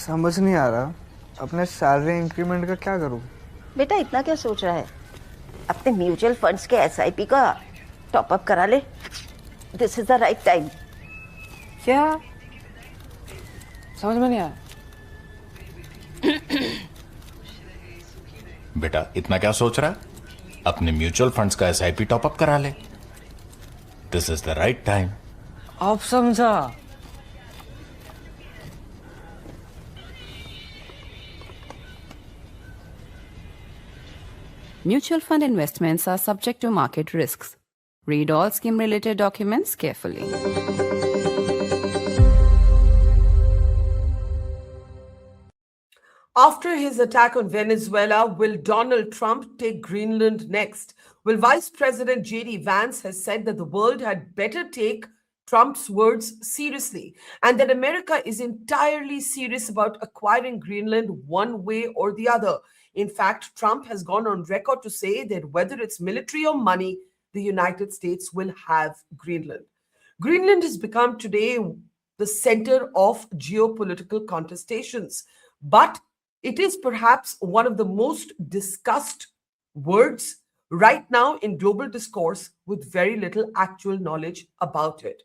समझ नहीं आ रहा अपने सैलरी इंक्रीमेंट का क्या करूं। बेटा इतना क्या सोच रहा है? अपने म्यूचुअल फंड्स के एसआईपी का टॉप अप करा ले। This is the right time. क्या? समझ में नहीं आया। बेटा इतना क्या सोच रहा है? अपने म्यूचुअल फंड्स का एसआईपी टॉप अप करा ले। This is the right time. अब समझा। Mutual fund investments are subject to market risks. Read all scheme-related documents carefully. After his attack on Venezuela, will Donald Trump take Greenland next? Well, Vice President J.D. Vance has said that the world had better take Trump's words seriously and that America is entirely serious about acquiring Greenland one way or the other. In fact, Trump has gone on record to say that whether it's military or money, the United States will have Greenland. Greenland has become today the center of geopolitical contestations, but it is perhaps one of the most discussed words right now in global discourse with very little actual knowledge about it.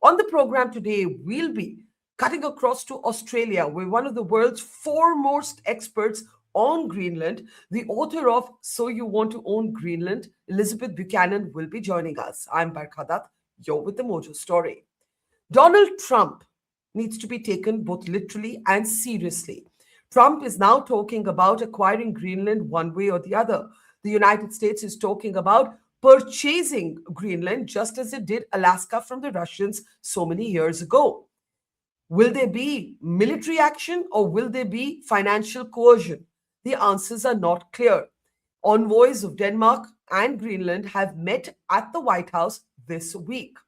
On the program today, we'll be cutting across to Australia, where one of the world's foremost experts on Greenland, the author of So You Want to Own Greenland, Elizabeth Buchanan, will be joining us. I'm Barkha. You're with the Mojo story. Donald Trump needs to be taken both literally and seriously. Trump is now talking about acquiring Greenland one way or the other. The United States is talking about purchasing Greenland just as it did Alaska from the Russians so many years ago. Will there be military action or will there be financial coercion? The answers are not clear. Envoys of Denmark and Greenland have met at the White House this week.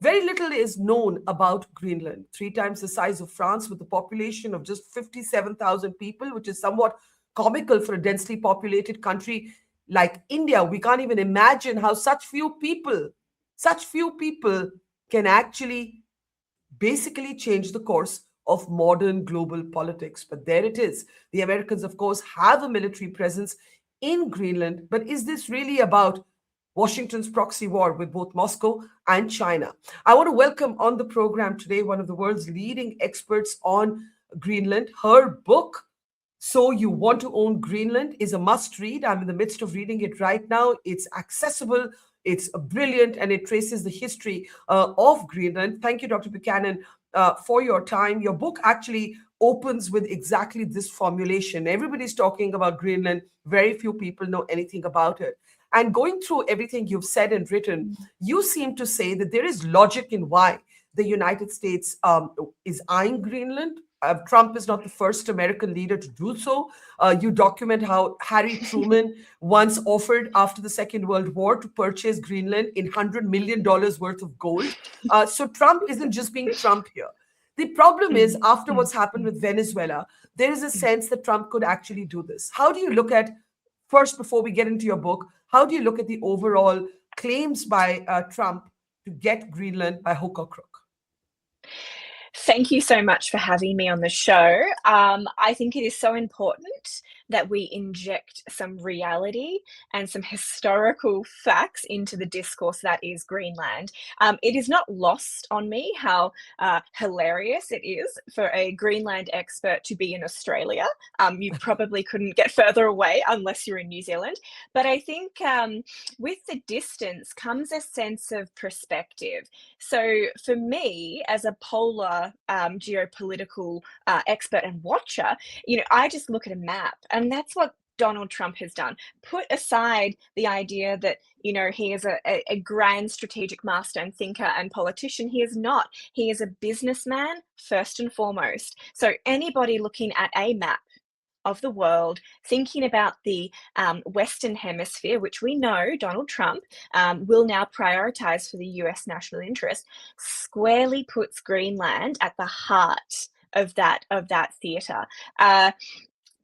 Very little is known about Greenland, 3 times the size of France with a population of just 57,000 people, which is somewhat comical for a densely populated country like India. We can't even imagine how such few people can actually basically change the course of modern global politics. But there it is. The Americans, of course, have a military presence in Greenland. But is this really about Washington's proxy war with both Moscow and China? I want to welcome on the program today one of the world's leading experts on Greenland. Her book, So You Want to Own Greenland, is a must read. I'm in the midst of reading it right now. It's accessible, it's brilliant, and it traces the history of Greenland. Thank you, Dr. Buchanan, for your time. Your book actually opens with exactly this formulation. Everybody's talking about Greenland. Very few people know anything about it. And going through everything you've said and written, you seem to say that there is logic in why the United States is eyeing Greenland. Trump is not the first American leader to do so. You document how Harry Truman once offered after the Second World War to purchase Greenland in $100 million worth of gold. So Trump isn't just being Trump here. The problem is, after what's happened with Venezuela, there is a sense that Trump could actually do this. How do you look at, first, before we get into your book, how do you look at the overall claims by Trump to get Greenland by hook or crook? Thank you so much for having me on the show. I think it is so important that we inject some reality and some historical facts into the discourse that is Greenland. It is not lost on me how hilarious it is for a Greenland expert to be in Australia. You probably couldn't get further away unless you're in New Zealand. But I think with the distance comes a sense of perspective. So for me, as a polar geopolitical expert and watcher, I just look at a map, and that's what Donald Trump has done. Put aside the idea that, he is a grand strategic master and thinker and politician. He is not. He is a businessman first and foremost. So anybody looking at a map of the world, thinking about the Western Hemisphere, which we know Donald Trump will now prioritize for the US national interest, squarely puts Greenland at the heart of that theatre.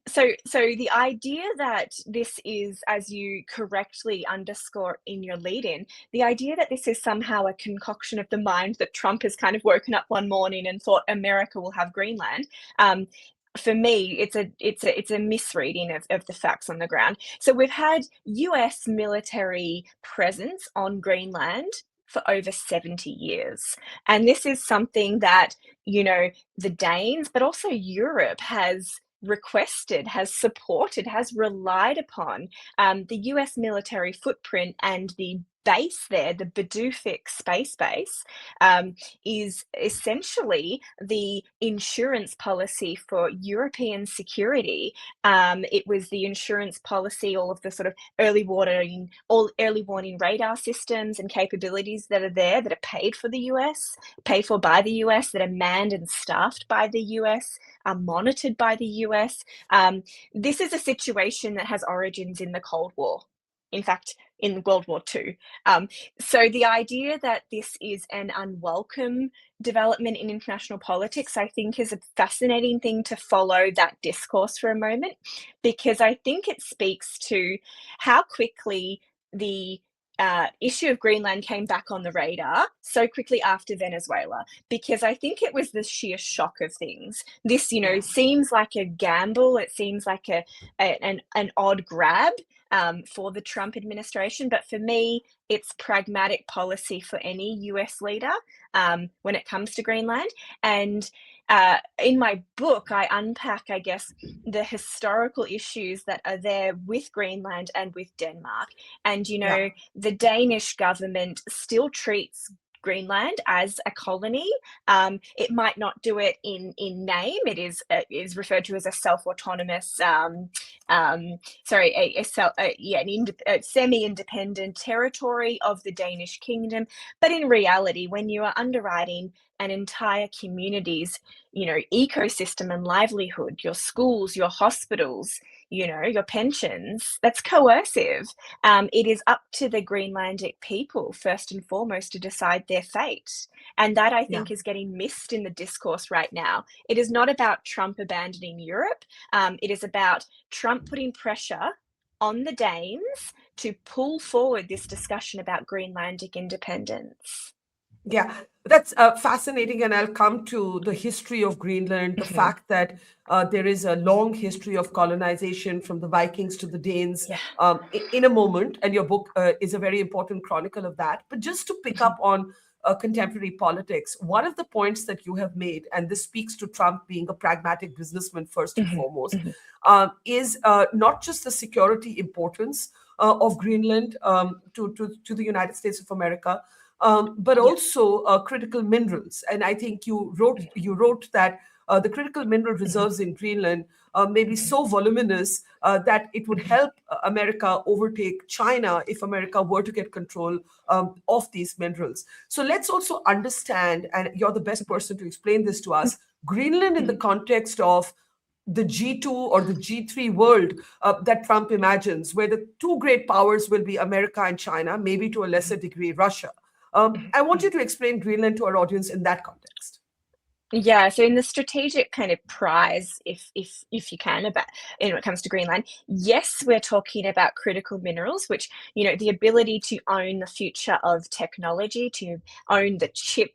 So the idea that this is, as you correctly underscore in your lead-in, the idea that this is somehow a concoction of the mind, that Trump has kind of woken up one morning and thought America will have Greenland, for me, it's a misreading of the facts on the ground. So we've had US military presence on Greenland for over 70 years. And this is something that, the Danes, but also Europe has requested, has supported, has relied upon. The US military footprint and the base there, the Badufik space base, is essentially the insurance policy for European security. It was the insurance policy, all of the sort of early warning radar systems and capabilities that are there, that are paid for paid for by the US, that are manned and staffed by the US, are monitored by the US. This is a situation that has origins in the Cold War. In fact, in World War II. So the idea that this is an unwelcome development in international politics, I think, is a fascinating thing to follow that discourse for a moment, because I think it speaks to how quickly the issue of Greenland came back on the radar so quickly after Venezuela, because I think it was the sheer shock of things. This, seems like a gamble. It seems like an odd grab for the Trump administration. But for me, it's pragmatic policy for any US leader when it comes to Greenland. And in my book, I unpack, I guess, the historical issues that are there with Greenland and with Denmark. And, the Danish government still treats Greenland as a colony. It might not do it in name. It is referred to as a self-autonomous, semi-independent territory of the Danish kingdom. But in reality, when you are underwriting an entire community's, ecosystem and livelihood, your schools, your hospitals, your pensions, that's coercive. It is up to the Greenlandic people, first and foremost, to decide their fate. And that, I think, is getting missed in the discourse right now. It is not about Trump abandoning Europe. It is about Trump putting pressure on the Danes to pull forward this discussion about Greenlandic independence. Yeah, that's fascinating. And I'll come to the history of Greenland, the fact that there is a long history of colonization from the Vikings to the Danes in a moment. And your book is a very important chronicle of that. But just to pick up on contemporary politics, one of the points that you have made, and this speaks to Trump being a pragmatic businessman first and foremost, is not just the security importance of Greenland to the United States of America, but also critical minerals. And I think you wrote that the critical mineral reserves in Greenland may be so voluminous that it would help America overtake China if America were to get control of these minerals. So let's also understand, and you're the best person to explain this to us, Greenland in the context of the G2 or the G3 world that Trump imagines, where the two great powers will be America and China, maybe to a lesser degree Russia. I want you to explain Greenland to our audience in that context. Yeah, so in the strategic kind of prize, if you can, about when it comes to Greenland, yes, we're talking about critical minerals, which, the ability to own the future of technology, to own the chip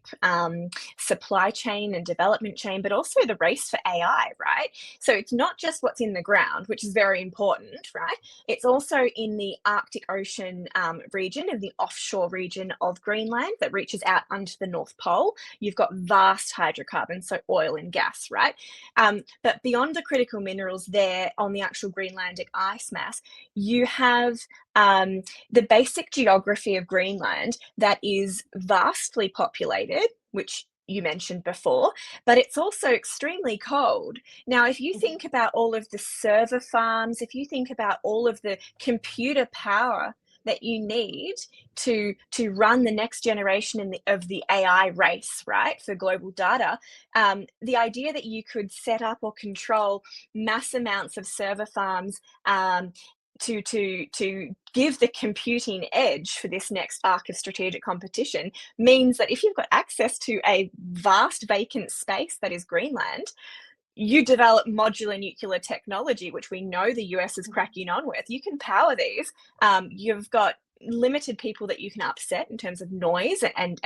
supply chain and development chain, but also the race for AI, right? So it's not just what's in the ground, which is very important, right? It's also in the Arctic Ocean region, in the offshore region of Greenland that reaches out onto the North Pole. You've got vast hydrocarbons, so oil and gas, right? But beyond the critical minerals there on the actual Greenlandic ice mass, you have the basic geography of Greenland that is vastly populated, which you mentioned before, but it's also extremely cold. Now, if you think about all of the server farms, if you think about all of the computer power that you need to run the next generation of the AI race, right, for global data, the idea that you could set up or control mass amounts of server farms to give the computing edge for this next arc of strategic competition means that if you've got access to a vast vacant space that is Greenland, you develop modular nuclear technology, which we know the US is cracking on with. You can power these. You've got limited people that you can upset in terms of noise and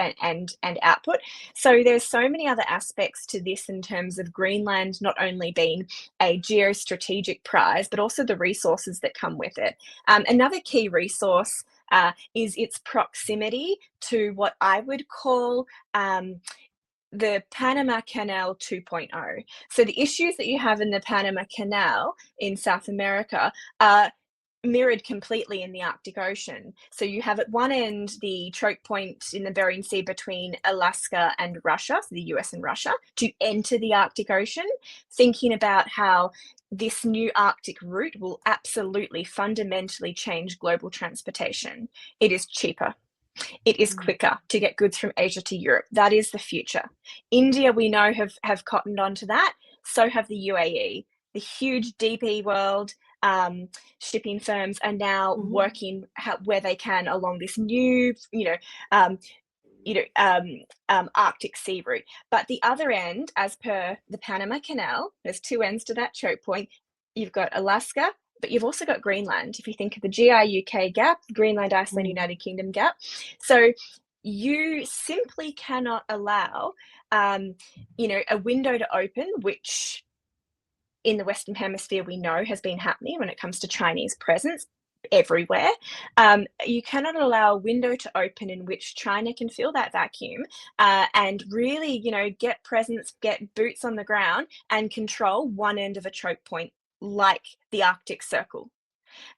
output. So there's so many other aspects to this in terms of Greenland not only being a geostrategic prize, but also the resources that come with it. Another key resource is its proximity to what I would call the Panama Canal 2.0. So the issues that you have in the Panama Canal in South America are mirrored completely in the Arctic Ocean. So you have at one end the choke point in the Bering Sea between Alaska and Russia, so the US and Russia, to enter the Arctic Ocean, thinking about how this new Arctic route will absolutely fundamentally change global transportation. It is cheaper. It is quicker to get goods from Asia to Europe. That is the future. India, we know, have cottoned onto that. So have the UAE. The huge DP World shipping firms are now working where they can along this new, Arctic sea route. But the other end, as per the Panama Canal, there's two ends to that choke point. You've got Alaska, but you've also got Greenland. If you think of the GI-UK gap, Greenland, Iceland, United Kingdom gap. So you simply cannot allow, a window to open, which in the Western Hemisphere we know has been happening when it comes to Chinese presence everywhere. You cannot allow a window to open in which China can fill that vacuum and really, get presence, get boots on the ground and control one end of a choke point like the Arctic Circle.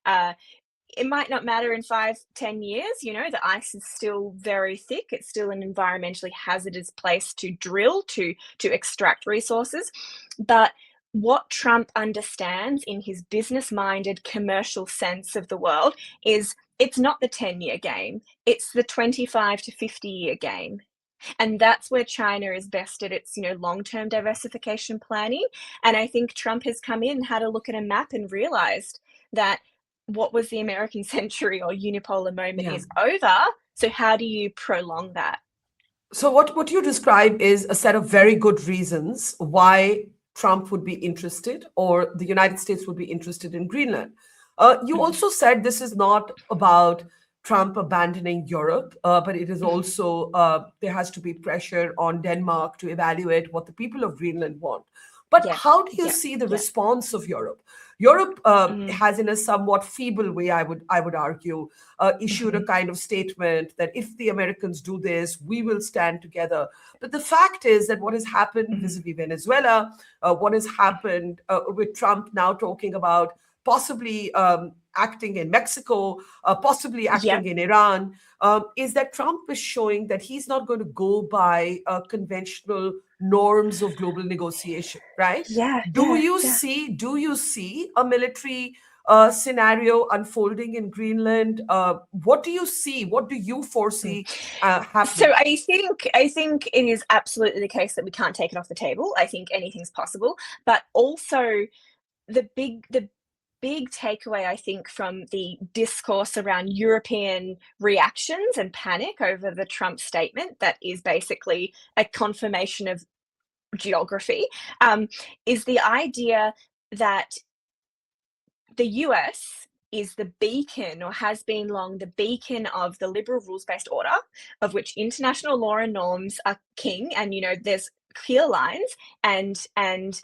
It might not matter in 5-10 years, the ice is still very thick. It's still an environmentally hazardous place to drill, to extract resources. But what Trump understands in his business-minded commercial sense of the world is it's not the 10-year game, it's the 25 to 50-year game. And that's where China is best at its, long-term diversification planning. And I think Trump has come in, had a look at a map and realized that what was the American century or unipolar moment is over. So how do you prolong that? So what you describe is a set of very good reasons why Trump would be interested, or the United States would be interested in Greenland. You also said this is not about Trump abandoning Europe, but it is also, there has to be pressure on Denmark to evaluate what the people of Greenland want. But how do you see the response of Europe? Europe has, in a somewhat feeble way, I would argue, issued a kind of statement that if the Americans do this, we will stand together. But the fact is that what has happened vis-a-vis Venezuela, what has happened with Trump now talking about possibly acting in Mexico, possibly acting in Iran, is that Trump is showing that he's not going to go by conventional norms of global negotiation, right? Do you see a military scenario unfolding in Greenland? What do you see? What do you foresee happening? So I think it is absolutely the case that we can't take it off the table. I think anything's possible, but also the big takeaway, I think, from the discourse around European reactions and panic over the Trump statement, that is basically a confirmation of geography, is the idea that the US is the beacon, or has been long the beacon, of the liberal rules-based order, of which international law and norms are king, and there's clear lines, and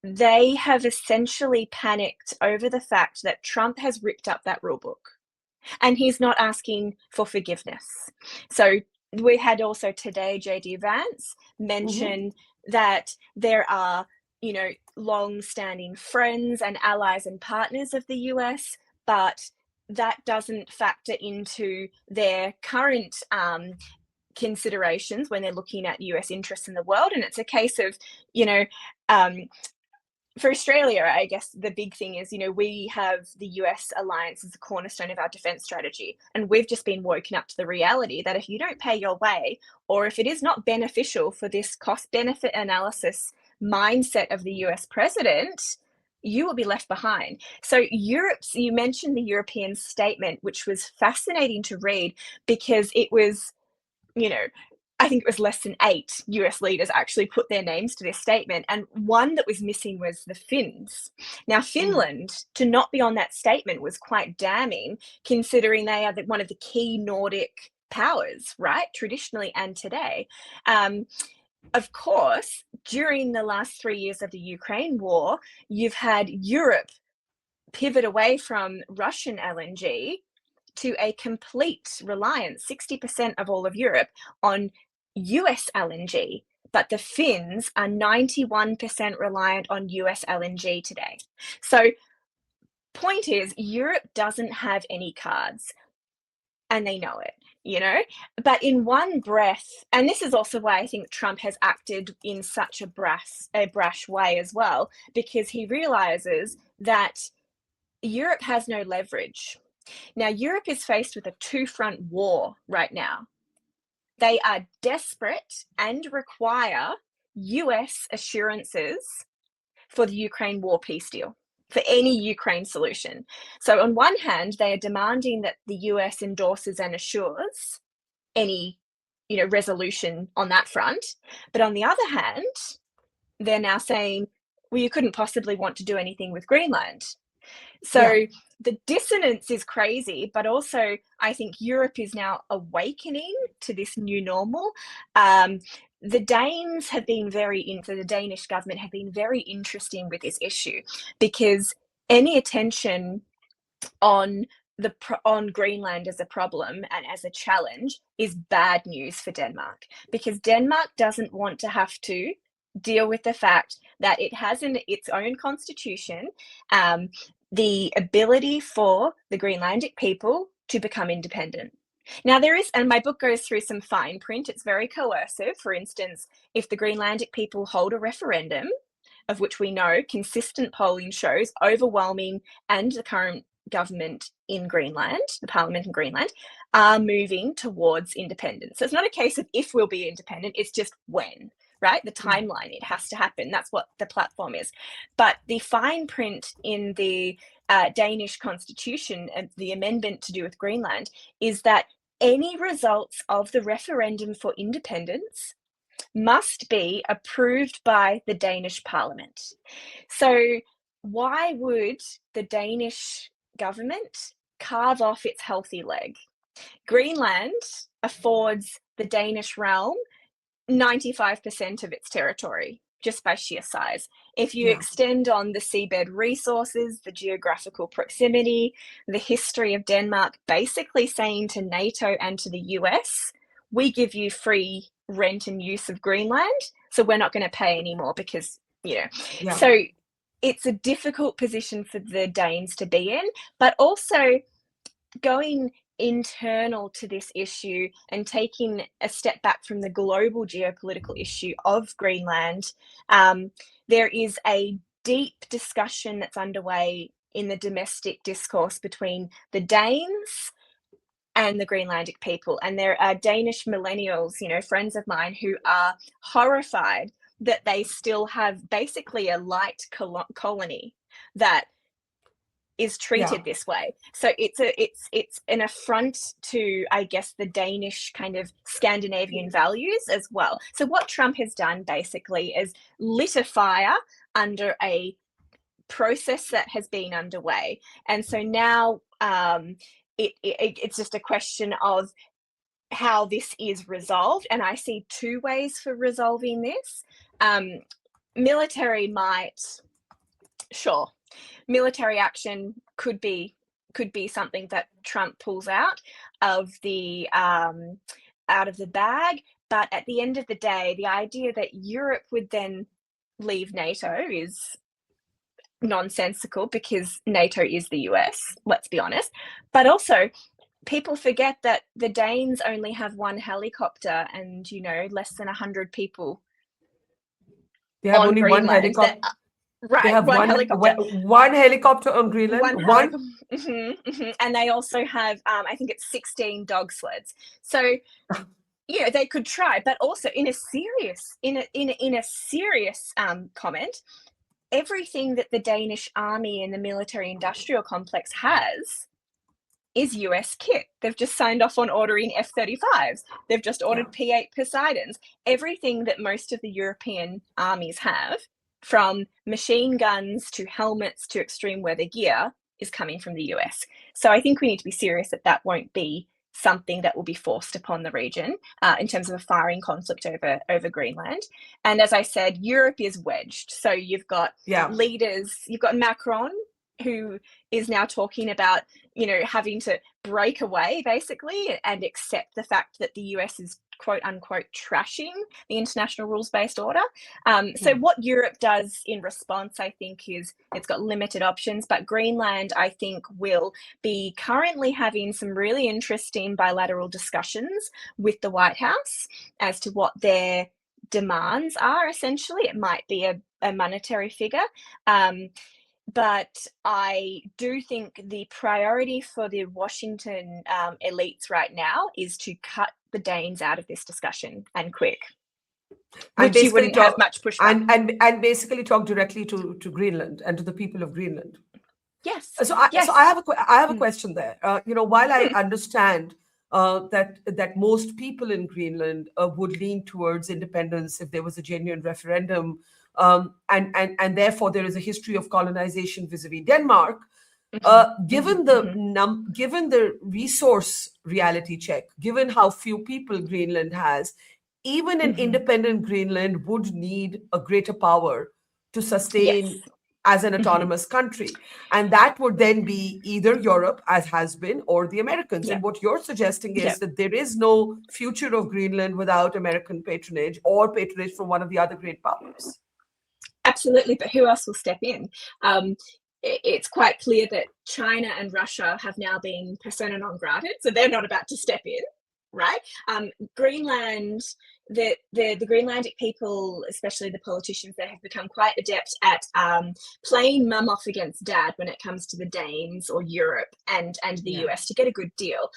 they have essentially panicked over the fact that Trump has ripped up that rule book, and he's not asking for forgiveness. So we had also today JD Vance mention that there are, long-standing friends and allies and partners of the US, but that doesn't factor into their current considerations when they're looking at US interests in the world. And it's a case of, for Australia, I guess the big thing is, we have the US alliance as the cornerstone of our defense strategy. And we've just been woken up to the reality that if you don't pay your way, or if it is not beneficial for this cost-benefit analysis mindset of the US president, you will be left behind. So you mentioned the European statement, which was fascinating to read, because it was, I think it was less than 8 US leaders actually put their names to this statement. And one that was missing was the Finns. Now, Finland, to not be on that statement was quite damning, considering they are one of the key Nordic powers, right? Traditionally and today. Of course, during the last 3 years of the Ukraine war, you've had Europe pivot away from Russian LNG to a complete reliance, 60% of all of Europe, on US LNG. But the Finns are 91% reliant on US LNG today. So, point is, Europe doesn't have any cards, and they know it, you know? But in one breath, and this is also why I think Trump has acted in such a brash way as well, because he realizes that Europe has no leverage. Now, Europe is faced with a two-front war right now. They are desperate and require US assurances for the Ukraine war peace deal, for any Ukraine solution. So on one hand, they are demanding that the US endorses and assures any, resolution on that front. But on the other hand, they're now saying, well, you couldn't possibly want to do anything with Greenland. So the dissonance is crazy, but also I think Europe is now awakening to this new normal. The Danes have been the Danish government have been very interesting with this issue, because any attention on Greenland as a problem and as a challenge is bad news for Denmark, because Denmark doesn't want to have to deal with the fact that it has in its own constitution the ability for the Greenlandic people to become independent. Now there is, and my book goes through some fine print, it's very coercive. For instance, if the Greenlandic people hold a referendum, of which we know consistent polling shows overwhelming, and the current government in Greenland, the parliament in Greenland, are moving towards independence. So it's not a case of if we'll be independent, it's just when. Right? The timeline, it has to happen. That's what the platform is. But the fine print in the Danish constitution, and the amendment to do with Greenland, is that any results of the referendum for independence must be approved by the Danish parliament. So why would the Danish government carve off its healthy leg? Greenland affords the Danish realm 95% of its territory, just by sheer size. If you extend on the seabed resources, the geographical proximity, the history of Denmark basically saying to NATO and to the US, we give you free rent and use of Greenland, so we're not going to pay anymore because, So it's a difficult position for the Danes to be in, but also going internal to this issue and taking a step back from the global geopolitical issue of Greenland, there is a deep discussion that's underway in the domestic discourse between the Danes and the Greenlandic people. And there are Danish millennials, friends of mine, who are horrified that they still have basically a light colony that is treated this way. So it's an affront to, I guess, the Danish kind of Scandinavian values as well. So what Trump has done basically is lit a fire under a process that has been underway. And so now it's just a question of how this is resolved. And I see two ways for resolving this. Military might, sure. Military action could be something that Trump pulls out of the bag, but at the end of the day, the idea that Europe would then leave NATO is nonsensical, because NATO is the US, let's be honest. But also, people forget that the Danes only have one helicopter and, less than 100 people. They have only one helicopter. Right, they have one helicopter on Greenland. And they also have, I think it's 16 dog sleds. So, they could try, but also in a serious comment, everything that the Danish army and the military industrial complex has is US kit. They've just signed off on ordering F-35s. They've just ordered P-8 Poseidons. Everything that most of the European armies have, from machine guns to helmets to extreme weather gear, is coming from the US. So I think we need to be serious that that won't be something that will be forced upon the region in terms of a firing conflict over Greenland. And as I said, Europe is wedged. So you've got leaders, you've got Macron, who is now talking about, having to break away basically and accept the fact that the US is quote unquote trashing the international rules-based order. So what Europe does in response, I think, is it's got limited options, but Greenland, I think, will be currently having some really interesting bilateral discussions with the White House as to what their demands are. Essentially, it might be a monetary figure. But I do think the priority for the Washington elites right now is to cut the Danes out of this discussion, and quick. Which you wouldn't have much pushback. And basically talk directly to Greenland and to the people of Greenland. Yes. So I have a question there. While I understand that most people in Greenland would lean towards independence if there was a genuine referendum, and therefore there is a history of colonization vis-a-vis Denmark. Given the resource reality check, given how few people Greenland has, even an independent Greenland would need a greater power to sustain as an autonomous country. And that would then be either Europe, as has been, or the Americans. And what you're suggesting is that there is no future of Greenland without American patronage or patronage from one of the other great powers. Absolutely, but who else will step in? It's quite clear that China and Russia have now been persona non grata, so they're not about to step in, right? Greenland, the Greenlandic people, especially the politicians, they have become quite adept at playing mum off against dad when it comes to the Danes or Europe and the US to get a good deal.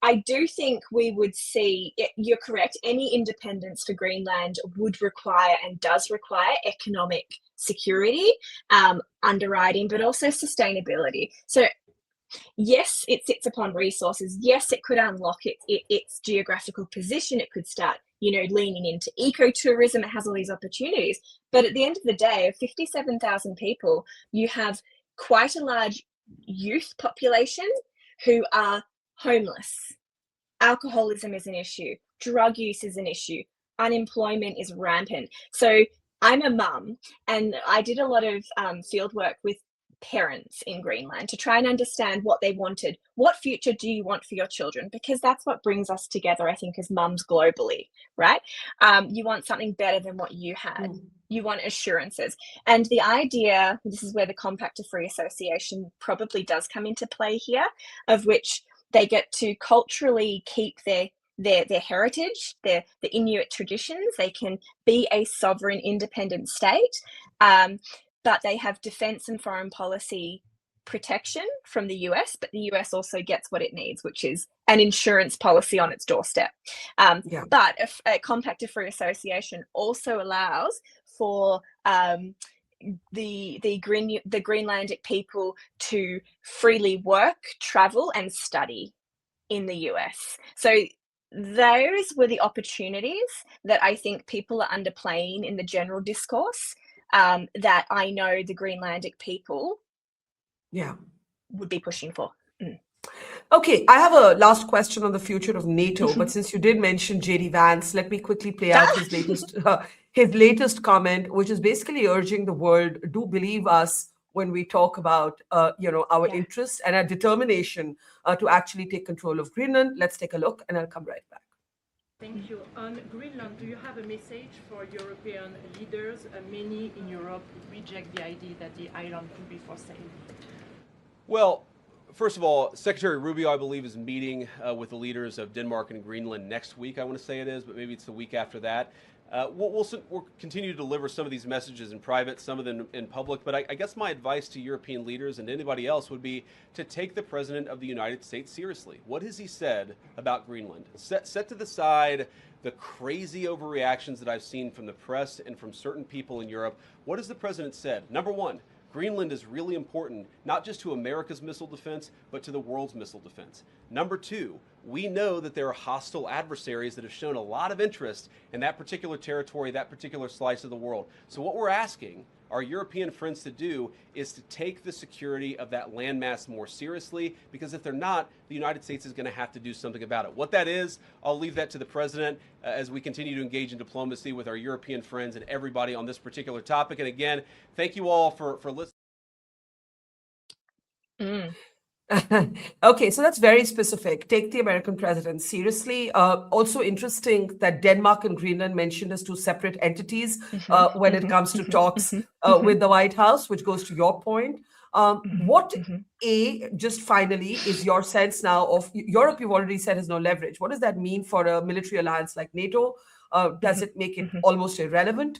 I do think we would see, you're correct, any independence for Greenland would require and does require economic security, underwriting, but also sustainability. So yes, it sits upon resources. Yes, it could unlock its geographical position. It could start, leaning into ecotourism. It has all these opportunities. But at the end of the day, of 57,000 people, you have quite a large youth population who are homeless. Alcoholism is an issue. Drug use is an issue. Unemployment is rampant. So I'm a mum, and I did a lot of field work with parents in Greenland to try and understand what they wanted. What future do you want for your children? Because that's what brings us together, I think, as mums globally, right? You want something better than what you had. You want assurances. And the idea, this is where the Compact of Free Association probably does come into play here, of which they get to culturally keep their heritage, the Inuit traditions. They can be a sovereign, independent state, but they have defense and foreign policy protection from the US, but the US also gets what it needs, which is an insurance policy on its doorstep. But a Compact of Free Association also allows for the Greenlandic people to freely work, travel, and study in the US. So those were the opportunities that I think people are underplaying in the general discourse, that I know the Greenlandic people would be pushing for. Okay, I have a last question on the future of NATO, but since you did mention JD Vance, let me quickly play out his latest comment, which is basically urging the world, do believe us when we talk about our interests and our determination to actually take control of Greenland. Let's take a look, and I'll come right back. Thank you. On Greenland, do you have a message for European leaders? Many in Europe reject the idea that the island could be for sale. Well, first of all, Secretary Rubio, I believe, is meeting with the leaders of Denmark and Greenland next week, I want to say it is, but maybe it's the week after that. We'll continue to deliver some of these messages in private, some of them in public, but I guess my advice to European leaders and anybody else would be to take the President of the United States seriously. What has he said about Greenland? Set to the side the crazy overreactions that I've seen from the press and from certain people in Europe. What has the President said? Number one, Greenland is really important, not just to America's missile defense, but to the world's missile defense. Number two, we know that there are hostile adversaries that have shown a lot of interest in that particular territory, that particular slice of the world. So what we're asking our European friends to do is to take the security of that landmass more seriously, because if they're not, the United States is going to have to do something about it. What that is, I'll leave that to the president as we continue to engage in diplomacy with our European friends and everybody on this particular topic. And again, thank you all for listening. Okay, so that's very specific. Take the American president seriously. Also interesting that Denmark and Greenland mentioned as two separate entities when it comes to talks with the White House, which goes to your point. What, just finally, is your sense now of Europe? You've already said has no leverage. What does that mean for a military alliance like NATO? Does it make it almost irrelevant,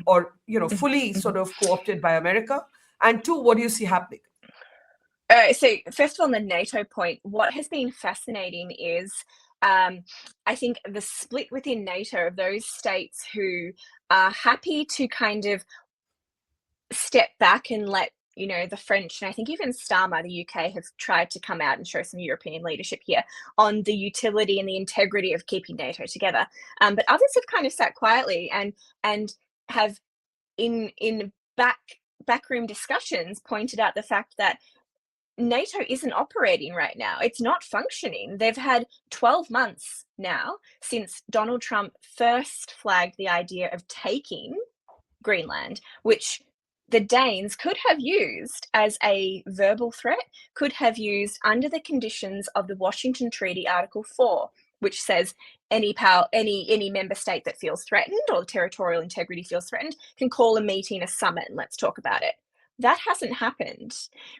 or fully sort of co-opted by America? And two, what do you see happening? So first of all, on the NATO point, what has been fascinating is I think the split within NATO of those states who are happy to kind of step back and let the French, and I think even Starmer, the UK, have tried to come out and show some European leadership here on the utility and the integrity of keeping NATO together. But others have kind of sat quietly and have in backroom discussions pointed out the fact that NATO isn't operating right now. It's not functioning. They've had 12 months now since Donald Trump first flagged the idea of taking Greenland, which the Danes could have used as a verbal threat, could have used under the conditions of the Washington Treaty Article 4, which says any member state that feels threatened or the territorial integrity feels threatened can call a meeting, a summit, and let's talk about it. That hasn't happened,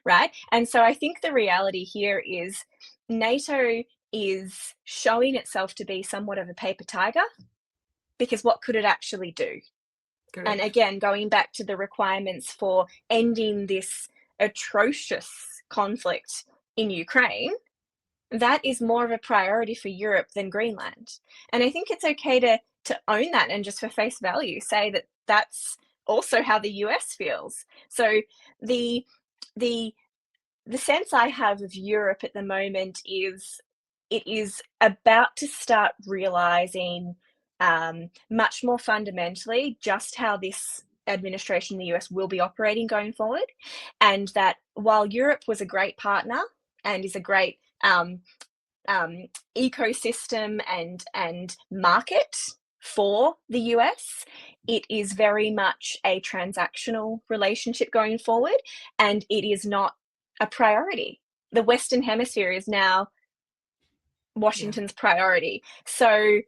right? And so I think the reality here is NATO is showing itself to be somewhat of a paper tiger, because what could it actually do? Correct. And again, going back to the requirements for ending this atrocious conflict in Ukraine, that is more of a priority for Europe than Greenland. And I think it's okay to own that and just for face value say that that's also how the US feels. So the sense I have of Europe at the moment is it is about to start realizing much more fundamentally just how this administration in the US will be operating going forward, and that while Europe was a great partner and is a great ecosystem and market for the US, it is very much a transactional relationship going forward, and it is not a priority. The Western Hemisphere is now Washington's priority. So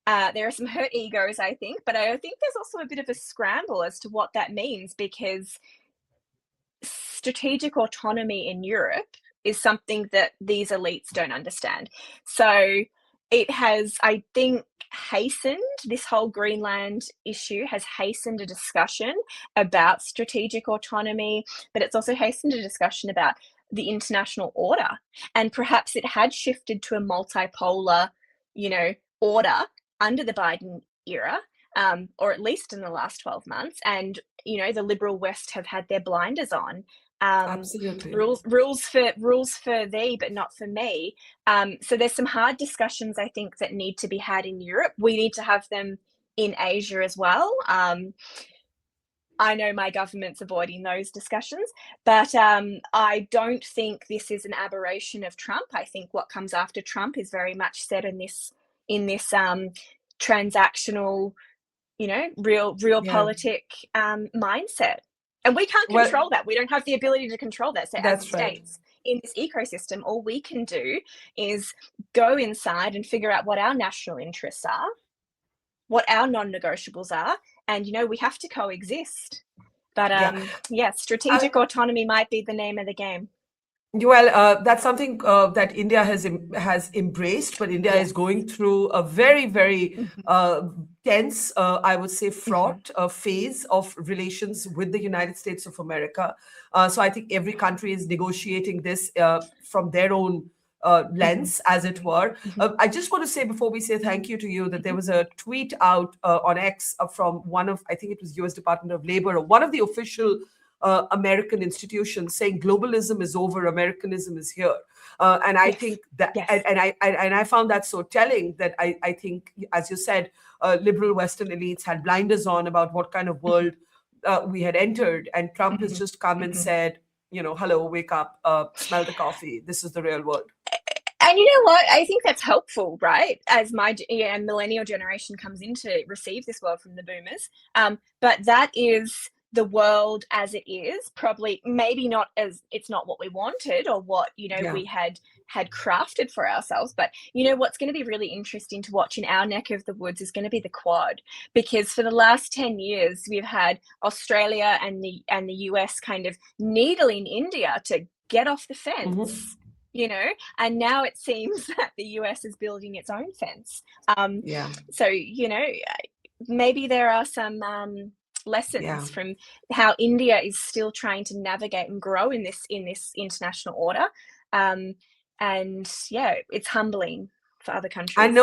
there are some hurt egos, I think, but I think there's also a bit of a scramble as to what that means, because strategic autonomy in Europe is something that these elites don't understand. So it has, I think, hastened, this whole Greenland issue has hastened a discussion about strategic autonomy, but it's also hastened a discussion about the international order. And perhaps it had shifted to a multipolar, order under the Biden era, or at least in the last 12 months. And, the liberal West have had their blinders on. Absolutely. Rules for thee, but not for me. So there's some hard discussions, I think, that need to be had in Europe. We need to have them in Asia as well. I know my government's avoiding those discussions, but I don't think this is an aberration of Trump. I think what comes after Trump is very much set in this transactional, realpolitik mindset. And we can't control that. We don't have the ability to control that. So as states in this ecosystem, all we can do is go inside and figure out what our national interests are, what our non-negotiables are, and, we have to coexist. But strategic autonomy might be the name of the game. Well, that's something that India has embraced, but India is going through a very, very tense, I would say, fraught phase of relations with the United States of America. So I think every country is negotiating this from their own lens, as it were. I just want to say, before we say thank you to you, that there was a tweet out on X from one of, I think it was US Department of Labor, or one of the official American institutions, saying globalism is over, Americanism is here. And I think that, and I found that so telling that I think, as you said, liberal Western elites had blinders on about what kind of world we had entered, and Trump has just come and said, hello, wake up, smell the coffee. This is the real world. And you know what? I think that's helpful, right? As my millennial generation comes in to receive this world from the boomers. But that is the world as it is, probably maybe not as, it's not what we wanted or what, we had crafted for ourselves. But what's going to be really interesting to watch in our neck of the woods is going to be the Quad, because for the last 10 years, we've had Australia and the US kind of needling India to get off the fence. And now it seems that the US is building its own fence. So, maybe there are some lessons from how India is still trying to navigate and grow in this international order. And it's humbling for other countries. And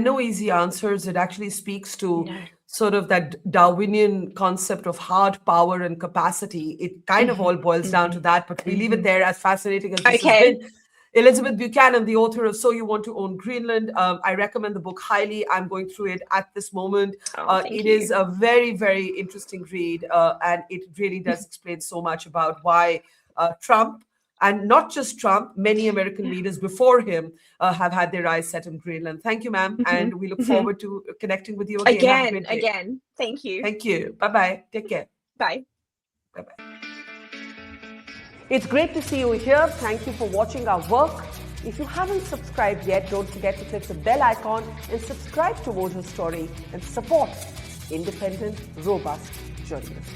no easy answers. It actually speaks to sort of that Darwinian concept of hard power and capacity. It kind of all boils down to that, but we leave it there. As fascinating as this has been. Elizabeth Buchanan, the author of So You Want to Own Greenland. I recommend the book highly. I'm going through it at this moment. It is a very, very interesting read, and it really does explain so much about why Trump, and not just Trump, many American leaders before him have had their eyes set on Greenland. Thank you, ma'am. And we look forward to connecting with you again. Again. Thank you. Thank you. Bye-bye. Take care. Bye. Bye-bye. It's great to see you here. Thank you for watching our work. If you haven't subscribed yet, don't forget to click the bell icon and subscribe to Mojo Story and support independent, robust journalism.